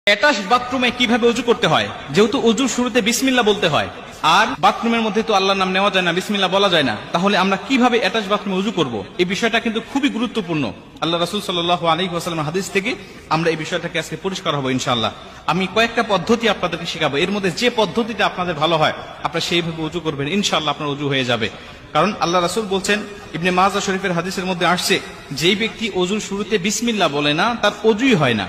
Attach বাথরুমে কিভাবে ওযু করতে হয়? যেহেতু ওযুর শুরুতে বিসমিল্লাহ বলতে হয়, আর বাথরুমের মধ্যে তো আল্লাহর নাম নেওয়া যায় না, বিসমিল্লাহ বলা যায় না, তাহলে আমরা কিভাবে অ্যাটাচ বাথরুমে ওযু করব? এই বিষয়টা কিন্তু খুবই গুরুত্বপূর্ণ। আল্লাহ রাসূল সাল্লাল্লাহু আলাইহি ওয়াসাল্লামের হাদিস থেকে আমরা এই বিষয়টাকে আজকে পরিষ্কার হবো ইনশাআল্লাহ। আমি কয়েকটা পদ্ধতি আপনাদেরকে শেখাবো, এর মধ্যে যে পদ্ধতিটা আপনাদের ভালো হয় আপনারা সেইভাবে ওযু করবেন, ইনশাআল্লাহ আপনার ওযু হয়ে যাবে। কারণ আল্লাহ রাসূল বলছেন, ইবনে মাজাহ শরীফের হাদিসের মধ্যে আসছে, যেই ব্যক্তি ওযুর শুরুতে বিসমিল্লাহ বলে না তার ওযুই হয় না।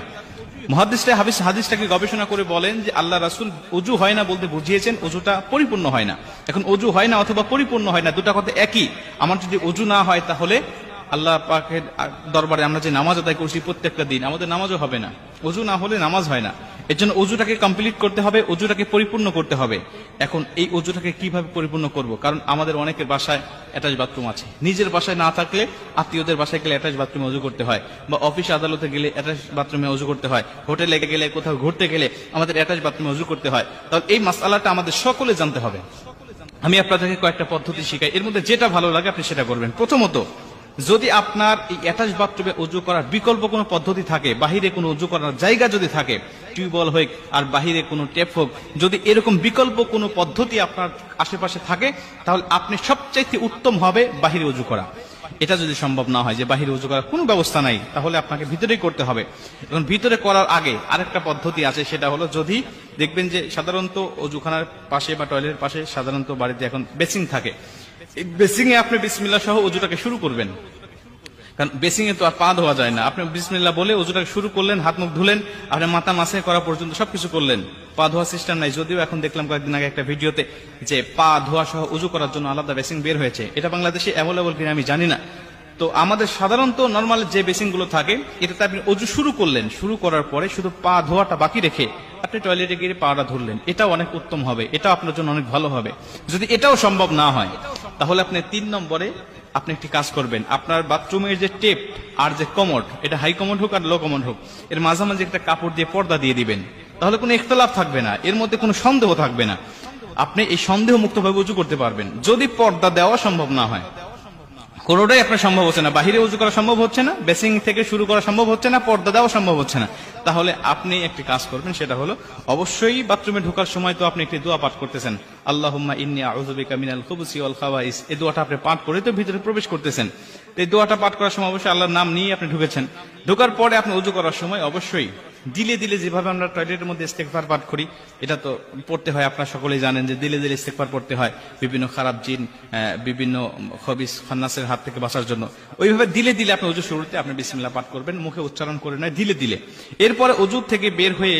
মুহাদ্দিসরা হাদিসটাকে গবেষণা করে বলেন যে আল্লাহ রাসূল ওযু হয় না বলতে বুঝিয়েছেন ওযুটা পরিপূর্ণ হয় না। এখন ওযু হয় না অথবা পরিপূর্ণ হয় না, দুটা কথা একই। আমার যদি ওযু না হয় তাহলে আল্লাহ পাকের দরবারে আমরা যে নামাজ আদায় করছি প্রত্যেকটা দিন, আমাদের নামাজও হবে না। ওযু না হলে নামাজ হয় না। এর জন্য ওযুটাকে কমপ্লিট করতে হবে, ওযুটাকে পরিপূর্ণ করতে হবে। এখন এই ওযুটাকে কিভাবে পরিপূর্ণ করব? কারণ আমাদের অনেকের বাসায় অ্যাটাচ বাথরুম আছে, নিজের বাসায় না থাকলে আত্মীয়দের বাসায় গেলে অ্যাটাচ বাথরুমে ওযু করতে হয়, বা অফিস আদালতে গেলে অ্যাটাচ বাথরুমে ওযু করতে হয়, হোটেলে গেলে, কোথাও ঘুরতে গেলে আমাদের অ্যাটাচ বাথরুমে ওযু করতে হয়। তাহলে এই মাসআলাটা আমাদের সকলে জানতে হবে। আমি আপনাদেরকে কয়েকটা পদ্ধতি শিখাই, এর মধ্যে যেটা ভালো লাগে আপনি সেটা করবেন। প্রথমত, যদি আপনার এই অ্যাটাচ বাথরুমে ওযু করার বিকল্প কোনো পদ্ধতি থাকে, বাহিরে কোনো ওযু করার জায়গা যদি থাকে, টিউবওয়েল হোক আর বাহিরে কোনো ট্যাপ হোক, যদি এরকম বিকল্প কোনো পদ্ধতি আপনার আশেপাশে থাকে, তাহলে আপনি সবচাইতে উত্তম হবে বাহিরে ওযু করা। এটা যদি সম্ভব না হয় যে বাহিরে ওযু করার কোনো ব্যবস্থা নাই, তাহলে আপনাকে ভিতরেই করতে হবে। এখন ভিতরে করার আগে আরেকটা পদ্ধতি আছে, সেটা হলো, যদি দেখবেন যে সাধারণত ওযুখানার পাশে বা টয়লেটের পাশে সাধারণত বাড়িতে এখন বেসিং থাকে, এই বেসিং এ আপনি বিসমিল্লাহ সহ ওযুটাকে শুরু করবেন। কারণ বেসিং এ তো আর পা ধোয়া যায় না, আপনি বিসমিল্লাহ বলে ওযুটাকে শুরু করলেন, হাত মুখ ধুলেন, আপনি মাথা মাসাই করা পর্যন্ত সবকিছু করলেন, পা ধোয়া সিস্টেম নাই। যদিও এখন দেখলাম কয়েকদিন আগে একটা ভিডিওতে যে পা ধোয়া সহ ওযু করার জন্য আলাদা বেসিং বের হয়েছে, এটা বাংলাদেশে অ্যাভেলেবল কিনা আমি জানি না। তো আমাদের সাধারণত নর্মাল যে বেসিং গুলো থাকে, এটাতে আপনি ওযু শুরু করলেন, শুরু করার পরে শুধু পা ধোয়াটা বাকি রেখে আপনি টয়লেটে গিয়ে পাটা ধরলেন, এটাও অনেক উত্তম হবে, এটাও আপনার জন্য অনেক ভালো হবে। যদি এটাও সম্ভব না হয়, তাহলে আপনি 3 নম্বরে আপনি একটি কাজ করবেন, আপনার বাথরুমের যে টেপ আর যে কমোড, এটা হাই কমোড হোক আর লো কমোড হোক, এর মাঝামাঝি একটা কাপড় দিয়ে পর্দা দিয়ে দিবেন। তাহলে কোনো ইখতিলাফ থাকবে না, এর মধ্যে কোনো সন্দেহ থাকবে না, আপনি এই সন্দেহ মুক্তভাবে ওযু করতে পারবেন। যদি পর্দা দেওয়া সম্ভব না হয়, কোনোটাই আপনার সম্ভব হচ্ছে না, বাহিরে ওযু করা সম্ভব হচ্ছে না, বেসিং থেকে শুরু করা সম্ভব হচ্ছে না, পর্দা দেওয়া সম্ভব হচ্ছে না, তাহলে আপনি একটি কাজ করবেন, সেটা হলো অবশ্যই বাথরুমে ঢোকার সময় তো আপনি একটি দোয়া পাঠ করতেছেন, আল্লাহুম্মা ইন্নী আউযু বিকা মিনাল খুবুসি ওয়াল খাবাইস। এই দোয়াটা আপনি পাঠ করে তো ভিতরে প্রবেশ করতেছেন। এই দোয়াটা পাঠ করার সময় অবশ্যই আল্লাহর নাম নিয়ে আপনি ঢুকেছেন। ঢোকার পরে আপনি ওযু করার সময় অবশ্যই দিলে দিলে, যেভাবে আমরা টয়লেটের মধ্যে ইস্তেগফার পাঠ করি, এটা তো পড়তে হয়, আপনারা সকলেই জানেন যে দিলে দিলে ইস্তেগফার পড়তে হয় বিভিন্ন খারাপ জিন, বিভিন্ন খবিস খান্নাসের হাত থেকে বাঁচার জন্য। ওইভাবে দিলে দিলে আপনি ওযু শুরুতে আপনি বিসমিল্লাহ পাঠ করবেন, মুখে উচ্চারণ করে নয়, দিলে দিলে। এরপরে ওযু থেকে বের হয়ে